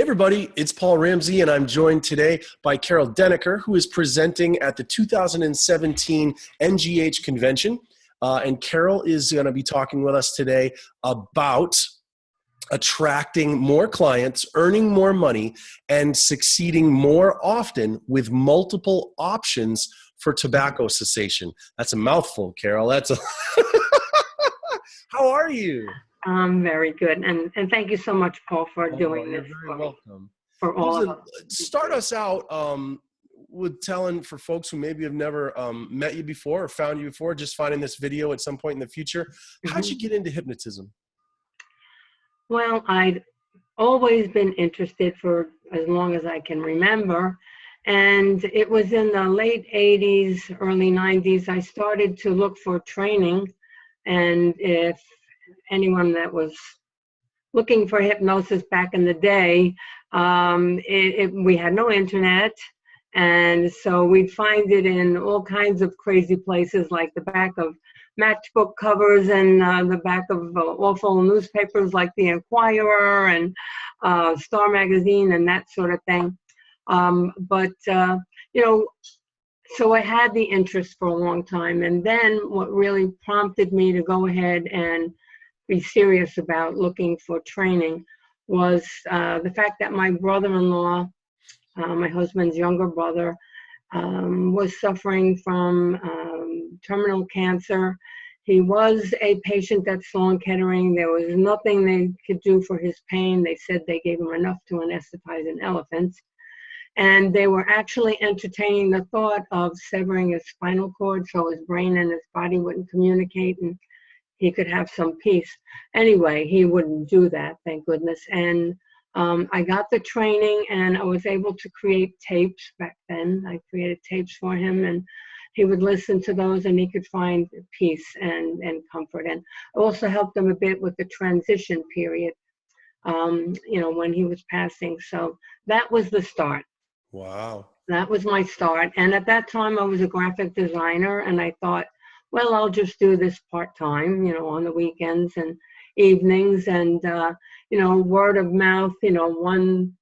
Everybody, it's Paul Ramsey, and I'm joined today by Carol Denicker, who is presenting at the 2017 NGH convention. And Carol is going to be talking with us today about attracting more clients, earning more money, and succeeding more often with multiple options for tobacco cessation. That's a mouthful, Carol. That's a How are you? I'm very good, and thank you so much, Paul, for doing this. You're very welcome. For all of us. Start us out with telling, for folks who maybe have never met you before or found you before, just finding this video at some point in the future. How'd you get into hypnotism? Well, I'd always been interested for as long as I can remember. And it was in the late 80s, early 90s, I started to look for training. And if anyone that was looking for hypnosis back in the day, we had no internet. And so we'd find it in all kinds of crazy places, like the back of matchbook covers and the back of awful newspapers like the Inquirer and Star Magazine and that sort of thing. So I had the interest for a long time. And then what really prompted me to go ahead and be serious about looking for training was the fact that my brother-in-law, my husband's younger brother, was suffering from terminal cancer. He was a patient at Sloan Kettering. There was nothing they could do for his pain. They said they gave him enough to anesthetize an elephant. And they were actually entertaining the thought of severing his spinal cord so his brain and his body wouldn't communicate and he could have some peace. Anyway, he wouldn't do that, thank goodness. And I got the training and I was able to create tapes back then. I created tapes for him and he would listen to those and he could find peace and comfort. And I also helped him a bit with the transition period, when he was passing. So that was the start. Wow. That was my start. And at that time I was a graphic designer and I thought, well, I'll just do this part-time, on the weekends and evenings and, word of mouth, one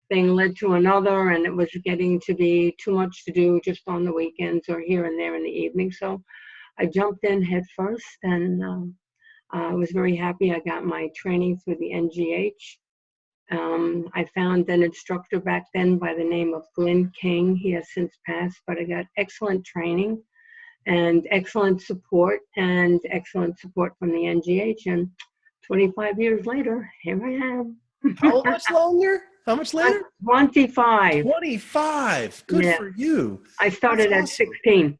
thing led to another and it was getting to be too much to do just on the weekends or here and there in the evening. So I jumped in head first and I was very happy. I got my training through the NGH. I found an instructor back then by the name of Glenn King. He has since passed, but I got excellent training and excellent support from the NGH. And 25 years later, here I am. How much longer? How much later? 25. 25. Good for you. I started at 16.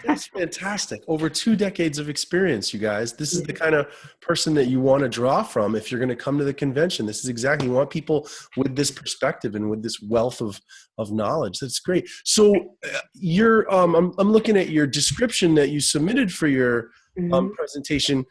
That's fantastic. Over 2 decades of experience, you guys. This is the kind of person that you want to draw from if you're going to come to the convention. This is exactly, you want people with this perspective and with this wealth of knowledge. That's great. So I'm looking at your description that you submitted for your presentation,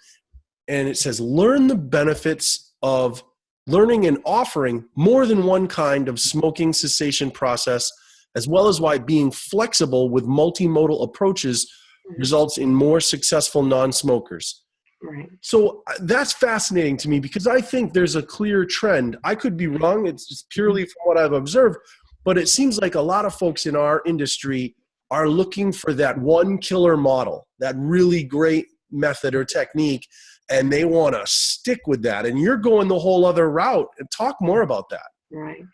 and it says, learn the benefits of learning and offering more than one kind of smoking cessation process, as well as why being flexible with multimodal approaches results in more successful non-smokers. Right. So that's fascinating to me because I think there's a clear trend. I could be wrong. It's just purely from what I've observed, but it seems like a lot of folks in our industry are looking for that one killer model, that really great method or technique, and they want to stick with that. And you're going the whole other route. And talk more about that. Right.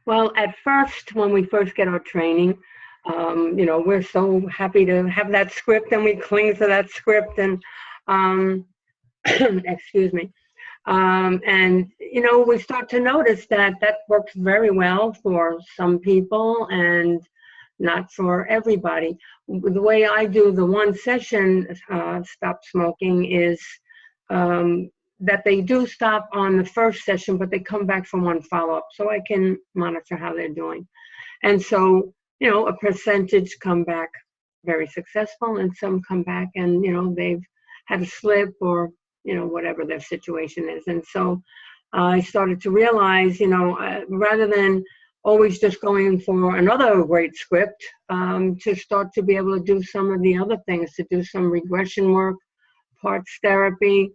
Well, at first, when we first get our training, we're so happy to have that script and we cling to that script and, excuse me. We start to notice that works very well for some people and not for everybody. The way I do the one session, stop smoking, is that they do stop on the first session, but they come back for one follow-up so I can monitor how they're doing. And so, a percentage come back very successful and some come back and, they've had a slip or, whatever their situation is. And so I started to realize, rather than always just going for another great script, to start to be able to do some of the other things, to do some regression work, parts therapy,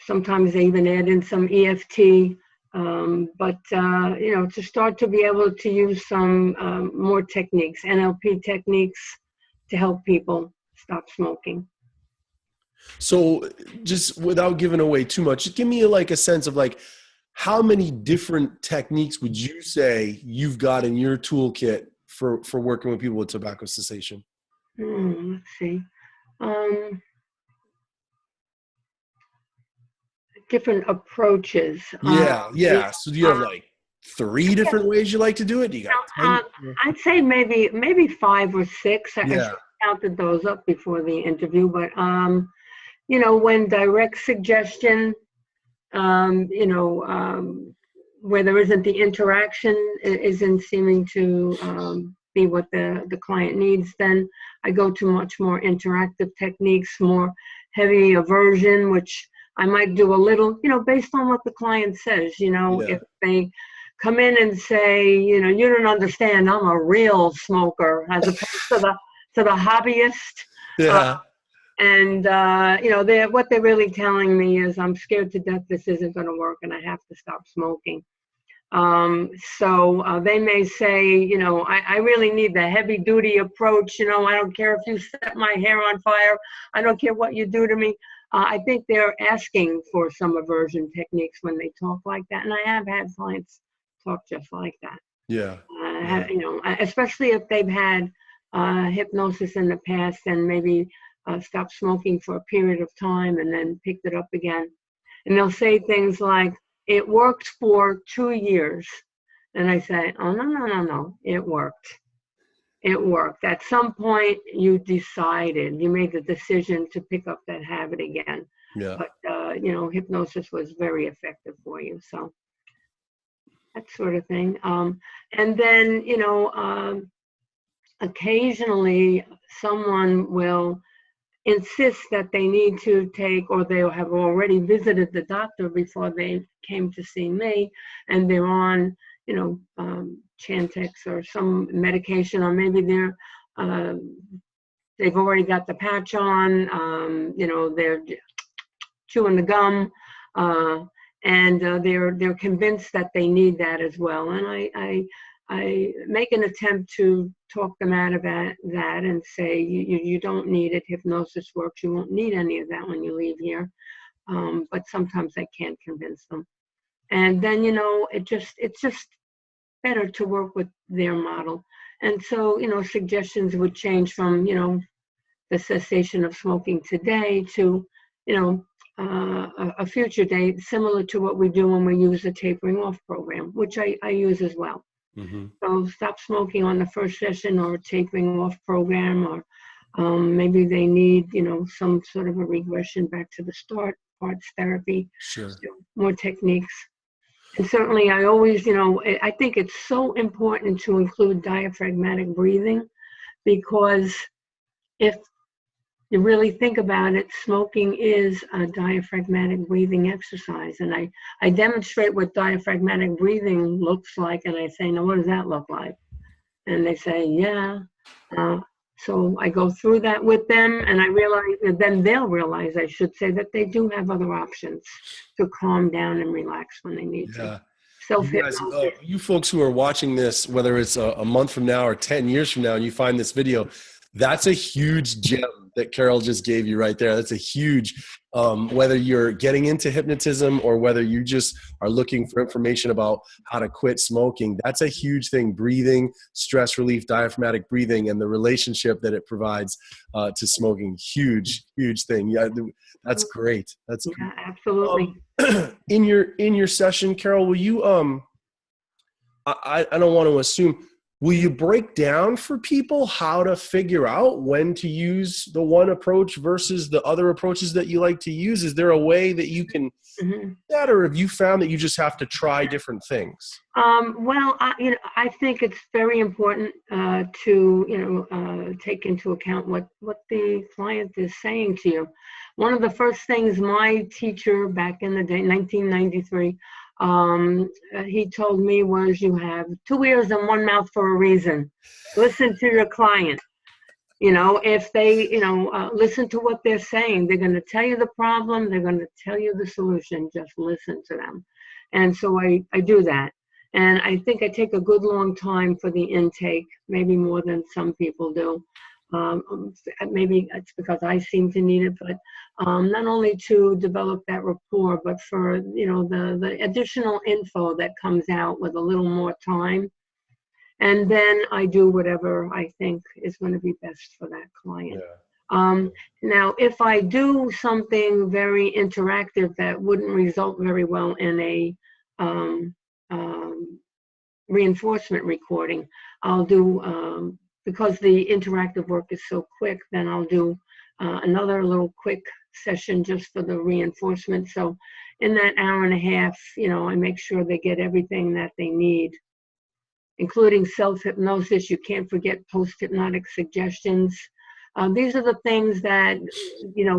Sometimes they even add in some EFT. To start to be able to use some more techniques, NLP techniques, to help people stop smoking. So just without giving away too much, just give me like a sense of like, how many different techniques would you say you've got in your toolkit for working with people with tobacco cessation? Let's see. Different approaches. Yeah. So do you have like 3 different ways you like to do it? Do you got 10? I'd say maybe 5 or 6. I Yeah. should have counted those up before the interview, but when direct suggestion, where there isn't the interaction, isn't seeming to be what the client needs, then I go to much more interactive techniques, more heavy aversion, which I might do a little, based on what the client says. If they come in and say, you don't understand, I'm a real smoker, as opposed to the hobbyist. Yeah. What they're really telling me is, I'm scared to death this isn't going to work and I have to stop smoking. They may say, I really need the heavy duty approach. I don't care if you set my hair on fire. I don't care what you do to me. I think they're asking for some aversion techniques when they talk like that. And I have had clients talk just like that. Yeah. Especially if they've had hypnosis in the past and maybe stopped smoking for a period of time and then picked it up again. And they'll say things like, it worked for 2 years. And I say, oh, no. It worked. It worked. At some point, you made the decision to pick up that habit again. Yeah. But, hypnosis was very effective for you. So that sort of thing. And then, occasionally someone will insist that they need to take, or they have already visited the doctor before they came to see me, and they're on, Chantix or some medication, or maybe they've already got the patch on, they're chewing the gum, and they're convinced that they need that as well. And I make an attempt to talk them out of that and say, you don't need it. Hypnosis works. You won't need any of that when you leave here. But sometimes I can't convince them. And then, it's just better to work with their model. And so, suggestions would change from, the cessation of smoking today to, a future date, similar to what we do when we use the tapering off program, which I use as well. Mm-hmm. So stop smoking on the first session, or tapering off program, or maybe they need, some sort of a regression back to the start, parts therapy, Sure. More techniques. And certainly I always, I think it's so important to include diaphragmatic breathing, because if you really think about it, smoking is a diaphragmatic breathing exercise. And I demonstrate what diaphragmatic breathing looks like, and I say, now what does that look like? And they say, yeah. So I go through that with them, and I realize, and then they'll realize, I should say, that they do have other options to calm down and relax when they need to. Self-hypnosis. You folks who are watching this, whether it's a month from now or 10 years from now, and you find this video, that's a huge gem that Carol just gave you right there. That's a huge, whether you're getting into hypnotism or whether you just are looking for information about how to quit smoking, that's a huge thing. Breathing, stress relief, diaphragmatic breathing, and the relationship that it provides to smoking. Huge thing. Yeah, that's great. That's great. Yeah, absolutely. In your session, Carol, will you, I don't want to assume, will you break down for people how to figure out when to use the one approach versus the other approaches that you like to use? Is there a way that you can do that, or have you found that you just have to try different things? Well, I think it's very important to take into account what the client is saying to you. One of the first things my teacher back in the day, 1993, he told me was, you have 2 ears and 1 mouth for a reason. Listen to your client. You know, if they, listen to what they're saying, they're going to tell you the problem, they're going to tell you the solution, just listen to them. And so I do that. And I think I take a good long time for the intake, maybe more than some people do. Maybe it's because I seem to need it, but not only to develop that rapport, but for, the additional info that comes out with a little more time. And then I do whatever I think is going to be best for that client. Now, if I do something very interactive that wouldn't result very well in a reinforcement recording, I'll do, because the interactive work is so quick, then I'll do another little quick session just for the reinforcement. So in that hour and a half, I make sure they get everything that they need, including self-hypnosis. You can't forget post-hypnotic suggestions. These are the things that,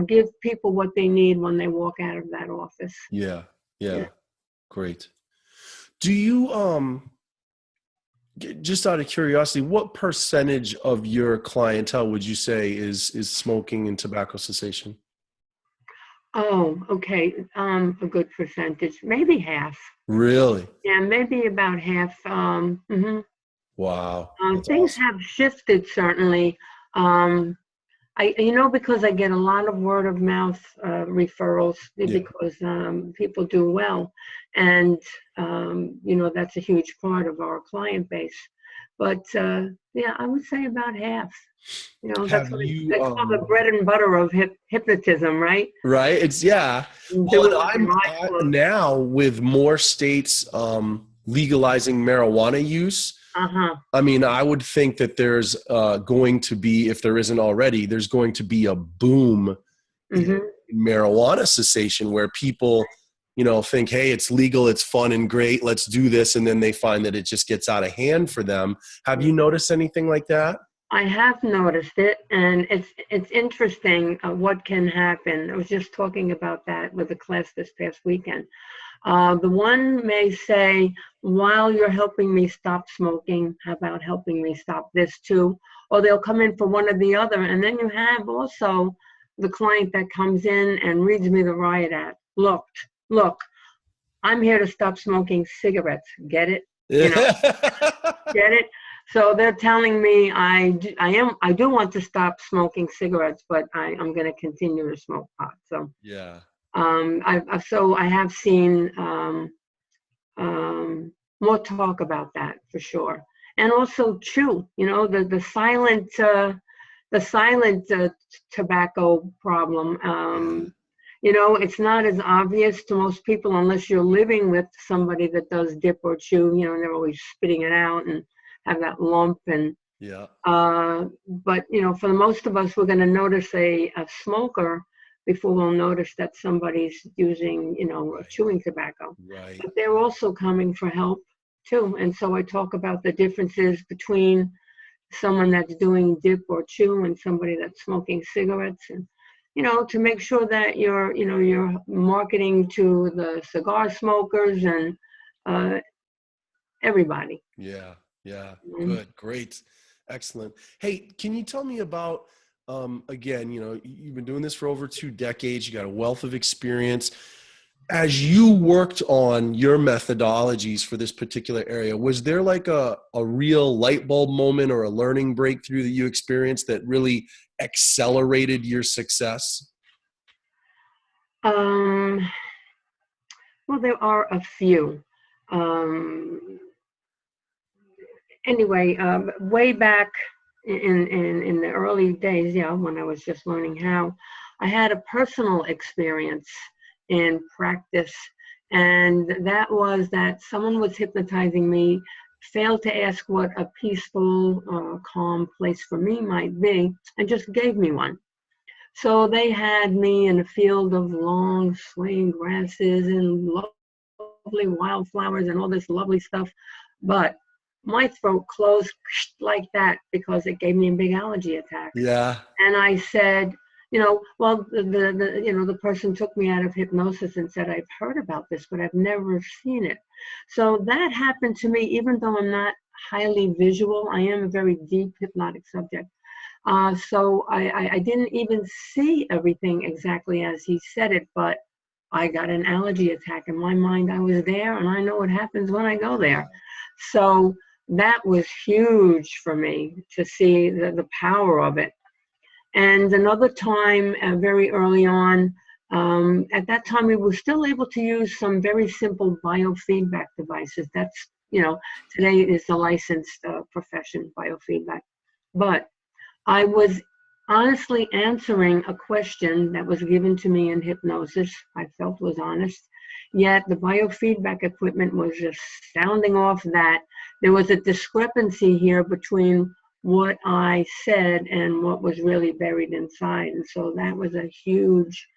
give people what they need when they walk out of that office. Yeah. Great. Do you, just out of curiosity, what percentage of your clientele would you say is smoking and tobacco cessation? Oh, okay. A good percentage, maybe half. Really? Yeah, maybe about half. Wow. Things Awesome. have shifted, certainly. Because I get a lot of word of mouth referrals because people do well. And, that's a huge part of our client base. But, I would say about half. That's Have what you, they call the bread and butter of hypnotism, right? right? It's Well, Do and it with your eyes closed. now with more states legalizing marijuana use. I mean, I would think that there's going to be, if there isn't already, there's going to be a boom in marijuana cessation where people, think, hey, it's legal, it's fun and great, let's do this. And then they find that it just gets out of hand for them. Have you noticed anything like that? I have noticed it, and it's interesting what can happen. I was just talking about that with a class this past weekend. The one may say, while you're helping me stop smoking, how about helping me stop this too? Or they'll come in for one or the other. And then you have also the client that comes in and reads me the riot act. Look, I'm here to stop smoking cigarettes. Get it? Get it? So they're telling me I do want to stop smoking cigarettes, but I'm going to continue to smoke pot. So I have seen more talk about that for sure, and also chew. The silent tobacco problem. It's not as obvious to most people unless you're living with somebody that does dip or chew. They're always spitting it out and have that lump. And but for the most of us, we're going to notice a smoker before we'll notice that somebody's using, chewing tobacco. Right. But they're also coming for help too. And so I talk about the differences between someone that's doing dip or chew and somebody that's smoking cigarettes, and to make sure that you're marketing to the cigar smokers and everybody. Yeah. Good. Great. Excellent. Hey, can you tell me about, again, you've been doing this for over 2 decades. You got a wealth of experience. As you worked on your methodologies for this particular area, was there like a real light bulb moment or a learning breakthrough that you experienced that really accelerated your success? Well, there are a few. Anyway, way back in the early days, when I was just learning how, I had a personal experience in practice, and that was that someone was hypnotizing me, failed to ask what a peaceful, calm place for me might be, and just gave me one. So they had me in a field of long swaying grasses and lovely wildflowers and all this lovely stuff, but my throat closed like that because it gave me a big allergy attack. Yeah. And I said, well, the person took me out of hypnosis and said, I've heard about this, but I've never seen it. So that happened to me, even though I'm not highly visual. I am a very deep hypnotic subject. So I didn't even see everything exactly as he said it, but I got an allergy attack. In my mind, I was there, and I know what happens when I go there. So that was huge for me to see the power of it. And another time, very early on, at that time, we were still able to use some very simple biofeedback devices. That's, today it is a licensed profession, biofeedback. But I was honestly answering a question that was given to me in hypnosis, I felt was honest. Yet the biofeedback equipment was just sounding off that there was a discrepancy here between what I said and what was really buried inside. And so that was a huge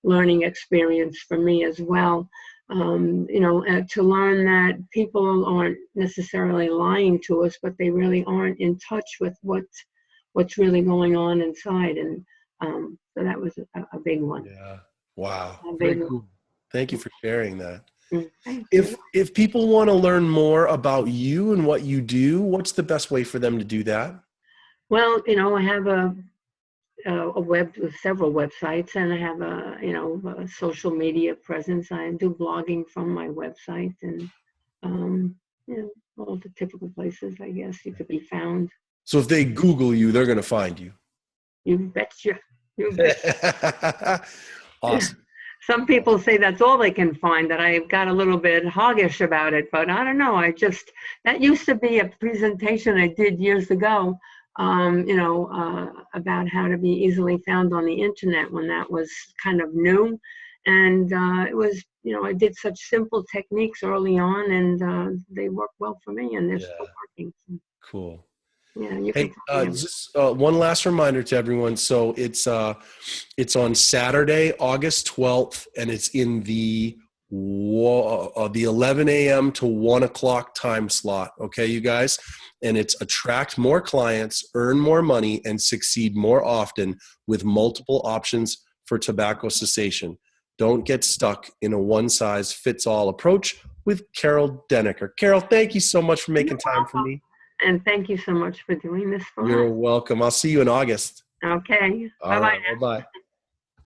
learning experience for me as well. To learn that people aren't necessarily lying to us, but they really aren't in touch with what's really going on inside. And so that was a big one. Yeah. Wow. A Very big cool. Thank you for sharing that. one. Thank you. If people want to learn more about you and what you do, what's the best way for them to do that? Well, I have a web with several websites, and I have a social media presence. I do blogging from my website, and all the typical places, I guess, you could be found. So if they Google you, they're going to find you. You betcha. You betcha. Awesome. Some people say that's all they can find, that I've got a little bit hoggish about it, but I don't know. That used to be a presentation I did years ago, about how to be easily found on the internet when that was kind of new. And it was, I did such simple techniques early on, and they worked well for me, and they're still working. Cool. Yeah, you Hey, can just one last reminder to everyone. So it's on Saturday, August 12th, and it's in the 11 a.m. to 1 o'clock time slot. Okay, you guys? And it's attract more clients, earn more money, and succeed more often with multiple options for tobacco cessation. Don't get stuck in a one-size-fits-all approach with Carol Denicker. Carol, thank you so much for making time for me. And thank you so much for doing this for us. You're welcome. I'll see you in August. Okay. All right. Bye-bye.